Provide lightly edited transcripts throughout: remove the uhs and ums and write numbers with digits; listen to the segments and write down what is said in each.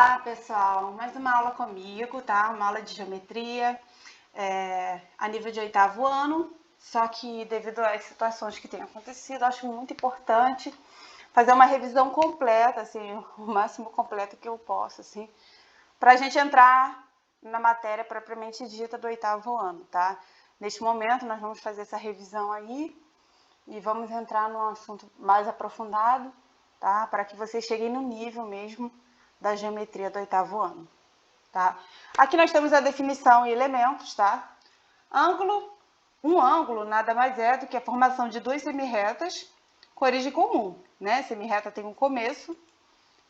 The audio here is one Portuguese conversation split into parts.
Olá, pessoal! Mais uma aula comigo, tá? Uma aula de geometria a nível de 8º ano, só que devido às situações que têm acontecido, acho muito importante fazer uma revisão completa, assim, o máximo completa que eu posso, assim, para a gente entrar na matéria propriamente dita do 8º ano, tá? Neste momento, nós vamos fazer essa revisão aí e vamos entrar num assunto mais aprofundado, tá? Para que vocês cheguem no nível mesmo da geometria do 8º ano, tá? Aqui nós temos a definição e elementos, tá? Ângulo, um ângulo nada mais é do que a formação de duas semirretas com origem comum, né? Semirreta tem um começo,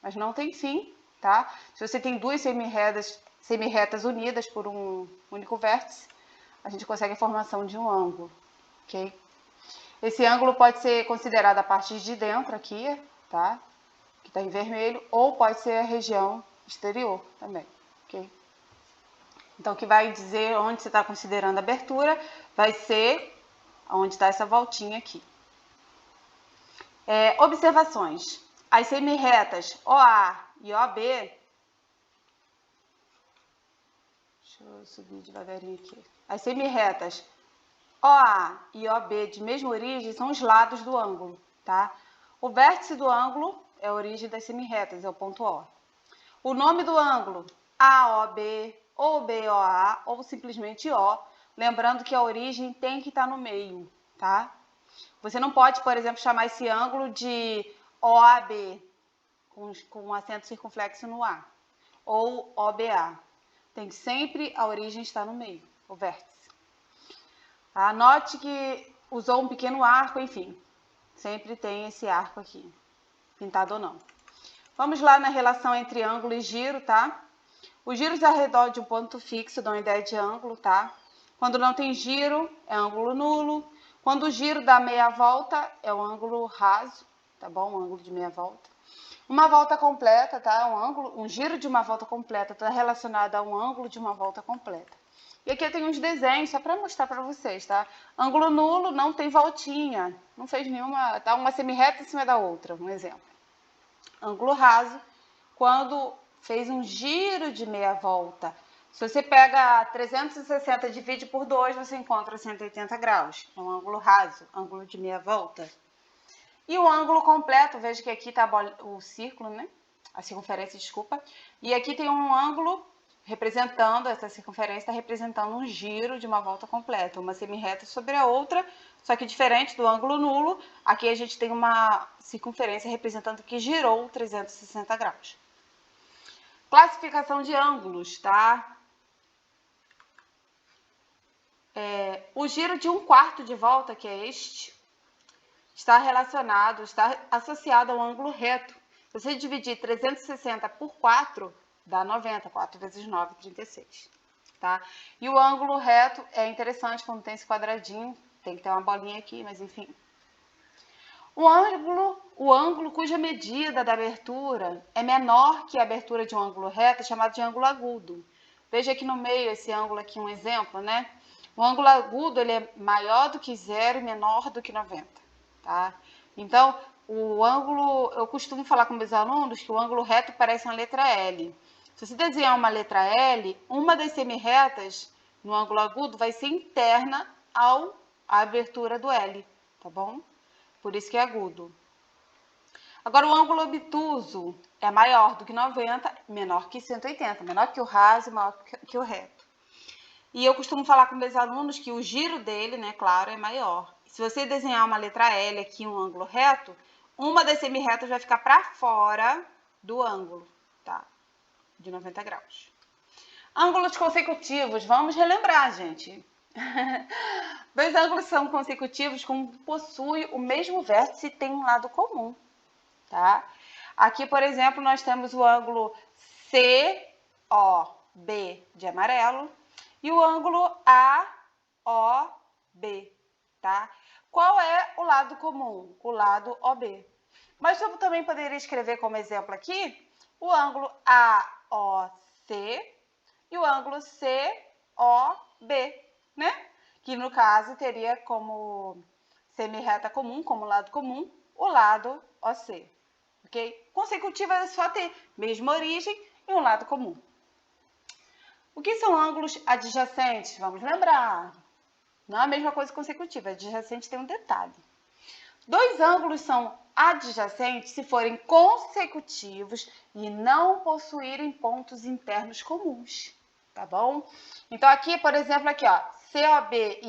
mas não tem fim, tá? Se você tem duas semirretas unidas por um único vértice, a gente consegue a formação de um ângulo, ok? Esse ângulo pode ser considerado a parte de dentro aqui, tá? Que está em vermelho, ou pode ser a região exterior também, ok? Então, o que vai dizer onde você está considerando a abertura vai ser onde está essa voltinha aqui. Observações. As semirretas OA e OB... Deixa eu subir devagarinho aqui. As semirretas OA e OB de mesma origem são os lados do ângulo, tá? O vértice do ângulo é a origem das semirretas, é o ponto O. O nome do ângulo, AOB, ou BOA, ou simplesmente O, lembrando que a origem tem que estar no meio, tá? Você não pode, por exemplo, chamar esse ângulo de OAB, com um acento circunflexo no A, ou OBA. Tem que sempre a origem estar no meio, o vértice. Tá? Note que usou um pequeno arco, enfim, sempre tem esse arco aqui, pintado ou não. Vamos lá na relação entre ângulo e giro, tá? Os giros ao redor de um ponto fixo dão ideia de ângulo, tá? Quando não tem giro, é ângulo nulo. Quando o giro dá meia volta, é um ângulo raso, tá bom? Um ângulo de meia volta. Uma volta completa, tá? Um giro de uma volta completa está relacionado a um ângulo de uma volta completa. E aqui eu tenho uns desenhos só para mostrar para vocês, tá? Ângulo nulo não tem voltinha, não fez nenhuma, tá? Uma semirreta em cima da outra, um exemplo. Ângulo raso, quando fez um giro de meia volta. Se você pega 360 e divide por 2, você encontra 180 graus. É um ângulo raso, ângulo de meia volta. E o ângulo completo, veja que aqui está o círculo, né? A circunferência, desculpa. E aqui tem um ângulo representando, essa circunferência está representando um giro de uma volta completa, uma semirreta sobre a outra, só que diferente do ângulo nulo, aqui a gente tem uma circunferência representando que girou 360 graus. Classificação de ângulos, tá? O giro de 1/4 de volta, que é este, está associado ao ângulo reto. Se você dividir 360 por 4, dá 90, 4 vezes 9, 36, tá? E o ângulo reto é interessante quando tem esse quadradinho, tem que ter uma bolinha aqui, mas enfim. O ângulo cuja medida da abertura é menor que a abertura de um ângulo reto é chamado de ângulo agudo. Veja aqui no meio esse ângulo aqui, um exemplo, né? O ângulo agudo ele é maior do que 0 e menor do que 90, tá? Então, o ângulo, eu costumo falar com meus alunos que o ângulo reto parece uma letra L. Se você desenhar uma letra L, uma das semirretas no ângulo agudo vai ser interna à abertura do L, tá bom? Por isso que é agudo. Agora, o ângulo obtuso é maior do que 90, menor que 180, menor que o raso, maior que o reto. E eu costumo falar com meus alunos que o giro dele, né, claro, é maior. Se você desenhar uma letra L aqui, um ângulo reto, uma das semirretas vai ficar para fora do ângulo, tá? De 90 graus. Ângulos consecutivos, vamos relembrar, gente. Dois ângulos são consecutivos quando possuem o mesmo vértice e tem um lado comum, tá? Aqui, por exemplo, nós temos o ângulo COB de amarelo e o ângulo AOB, tá? Qual é o lado comum? O lado OB. Mas eu também poderia escrever como exemplo aqui o ângulo AOC e o ângulo COB, né? Que no caso teria como semirreta comum, como lado comum, o lado OC, ok? Consecutiva é só ter mesma origem e um lado comum. O que são ângulos adjacentes? Vamos lembrar. Não é a mesma coisa consecutiva. Adjacente tem um detalhe. Dois ângulos são adjacentes se forem consecutivos e não possuírem pontos internos comuns. Tá bom? Então, aqui, por exemplo, aqui, ó, COB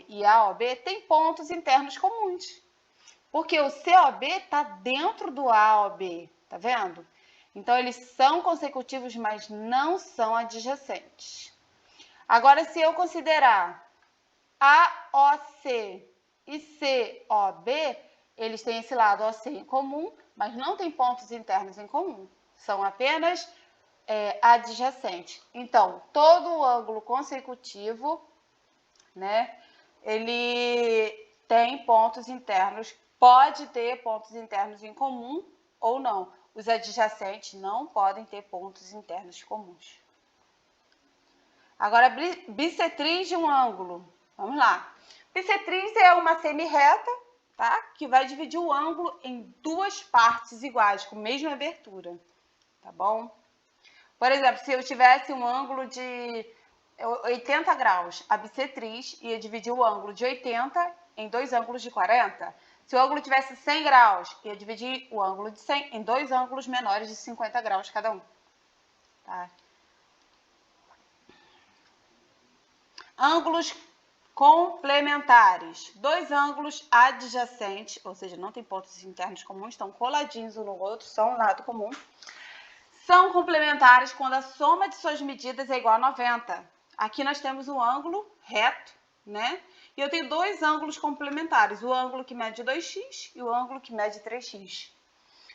e AOB têm pontos internos comuns. Porque o COB está dentro do AOB, tá vendo? Então, eles são consecutivos, mas não são adjacentes. Agora, se eu considerar AOC e COB, eles têm esse lado OC em comum, mas não têm pontos internos em comum. São apenas adjacentes. Então, todo ângulo consecutivo, né, ele tem pontos internos, pode ter pontos internos em comum ou não. Os adjacentes não podem ter pontos internos comuns. Agora, bissetriz de um ângulo. Vamos lá. Bissetriz é uma semirreta, tá? Que vai dividir o ângulo em duas partes iguais, com a mesma abertura, tá bom? Por exemplo, se eu tivesse um ângulo de 80 graus, a bissetriz ia dividir o ângulo de 80 em dois ângulos de 40. Se o ângulo tivesse 100 graus, ia dividir o ângulo de 100 em dois ângulos menores de 50 graus cada um. Tá? Ângulos complementares. Dois ângulos adjacentes, ou seja, não tem pontos internos comuns, estão coladinhos um no outro, são um lado comum. São complementares quando a soma de suas medidas é igual a 90. Aqui nós temos um ângulo reto, né? E eu tenho dois ângulos complementares, o ângulo que mede 2x e o ângulo que mede 3x.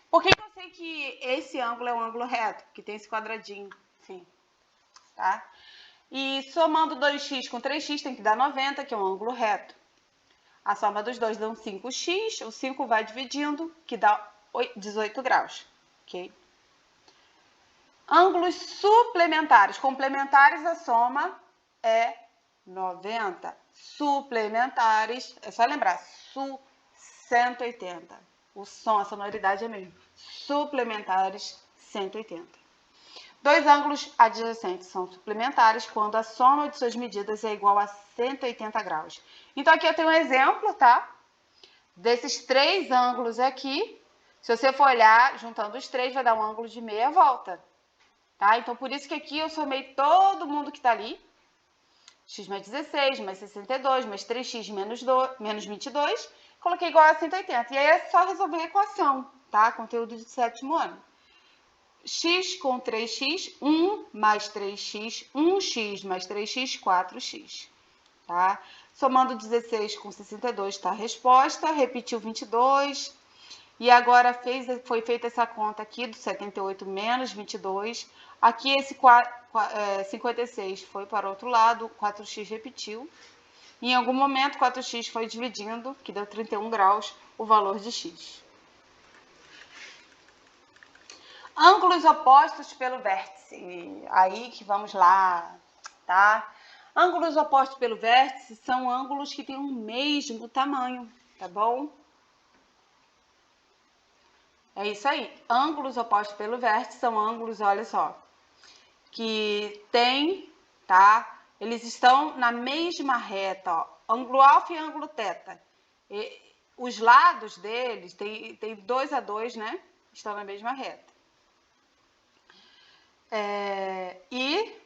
Por que eu sei que esse ângulo é um ângulo reto? Porque tem esse quadradinho, enfim, tá? E somando 2x com 3x tem que dar 90, que é um ângulo reto. A soma dos dois dá 5x, o 5 vai dividindo, que dá 18 graus, ok? Ângulos suplementares. Complementares, a soma é 90. Suplementares, é só lembrar, 180. O som, a sonoridade é mesmo. Suplementares, 180. Dois ângulos adjacentes são suplementares quando a soma de suas medidas é igual a 180 graus. Então, aqui eu tenho um exemplo, tá? Desses três ângulos aqui. Se você for olhar, juntando os três, vai dar um ângulo de meia volta. Tá? Então, por isso que aqui eu somei todo mundo que está ali. X mais 16, mais 62, mais 3x menos 22. Coloquei igual a 180. E aí é só resolver a equação, tá? Conteúdo de sétimo ano. X com 3x, 1 mais 3x, 1x mais 3x, 4x. Tá? Somando 16 com 62 está a resposta. Repetiu 22. E agora foi feita essa conta aqui do 78 menos 22. Aqui esse 56 foi para o outro lado, 4x repetiu. E em algum momento 4x foi dividindo, que deu 31 graus, o valor de x. Ângulos opostos pelo vértice. Aí que vamos lá, tá? Ângulos opostos pelo vértice são ângulos que têm o mesmo tamanho, tá bom? É isso aí. Ângulos opostos pelo vértice são ângulos, olha só, que tem, tá? Eles estão na mesma reta, ó. Ângulo alfa e ângulo teta. E os lados deles, tem 2 a 2, né? Estão na mesma reta. E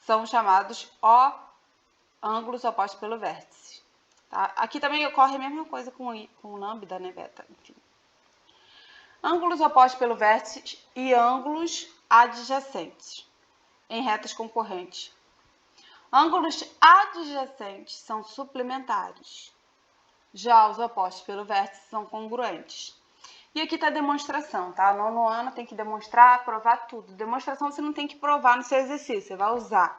são chamados ângulos opostos pelo vértice. Tá? Aqui também ocorre a mesma coisa com lambda, né, beta? Enfim. Ângulos opostos pelo vértice e ângulos adjacentes em retas concorrentes. Ângulos adjacentes são suplementares. Já os opostos pelo vértice são congruentes. E aqui está a demonstração, tá? No ano tem que demonstrar, provar tudo. Demonstração você não tem que provar no seu exercício, você vai usar.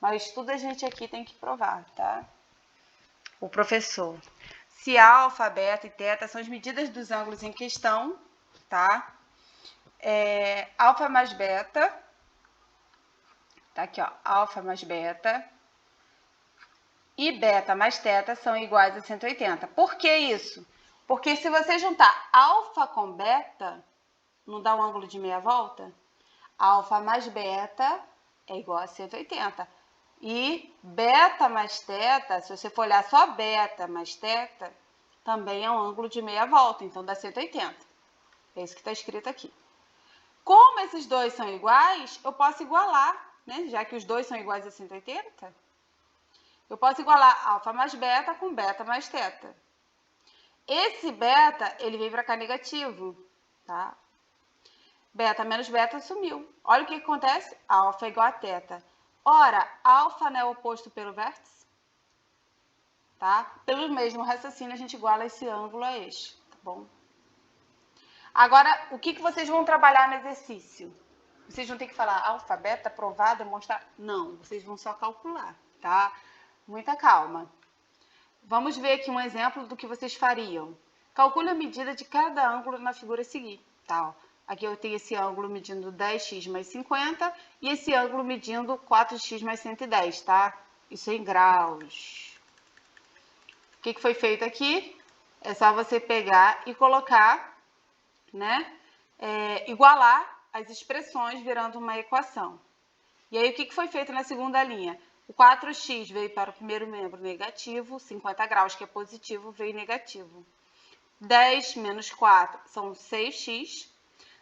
Mas tudo a gente aqui tem que provar, tá? O professor. Se alfa, beta e teta são as medidas dos ângulos em questão, tá? Alfa mais beta, tá aqui, ó, alfa mais beta e beta mais teta são iguais a 180. Por que isso? Porque se você juntar alfa com beta, não dá um ângulo de meia volta? Alfa mais beta é igual a 180. E beta mais teta, se você for olhar só beta mais teta, também é um ângulo de meia volta, então dá 180. É isso que está escrito aqui. Como esses dois são iguais, eu posso igualar, né? Já que os dois são iguais a 180, eu posso igualar alfa mais beta com beta mais teta. Esse beta, ele vem para cá negativo, tá? Beta menos beta sumiu. Olha o que acontece. Alfa é igual a teta. Ora, alfa não é oposto pelo vértice? Tá? Pelo mesmo raciocínio, a gente iguala esse ângulo a este, tá bom? Agora, o que vocês vão trabalhar no exercício? Vocês vão ter que falar alfa, beta, provar, demonstrar? Não, vocês vão só calcular, tá? Muita calma. Vamos ver aqui um exemplo do que vocês fariam. Calcule a medida de cada ângulo na figura a seguir, tá? Aqui eu tenho esse ângulo medindo 10x mais 50 e esse ângulo medindo 4x mais 110, tá? Isso em graus. O que foi feito aqui? É só você pegar e colocar, né? Igualar as expressões virando uma equação. E aí, o que foi feito na segunda linha? O 4x veio para o primeiro membro negativo, 50 graus, que é positivo, veio negativo. 10 menos 4 são 6x,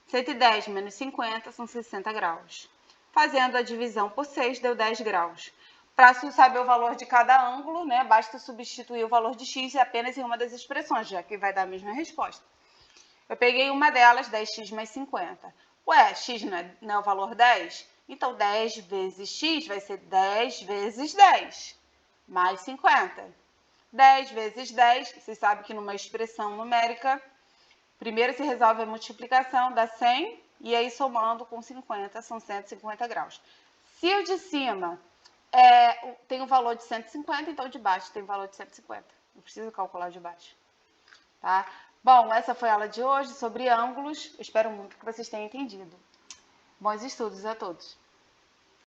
110 menos 50 são 60 graus. Fazendo a divisão por 6, deu 10 graus. Para saber o valor de cada ângulo, né, basta substituir o valor de x apenas em uma das expressões, já que vai dar a mesma resposta. Eu peguei uma delas, 10x mais 50. Ué, x não é o valor 10? Então, 10 vezes x vai ser 10 vezes 10, mais 50. 10 vezes 10, vocês sabem que numa expressão numérica, primeiro se resolve a multiplicação, dá 100, e aí somando com 50, são 150 graus. Se o de cima tem o valor de 150, então o de baixo tem o valor de 150. Não preciso calcular o de baixo. Tá? Bom, essa foi a aula de hoje sobre ângulos. Eu espero muito que vocês tenham entendido. Bons estudos a todos!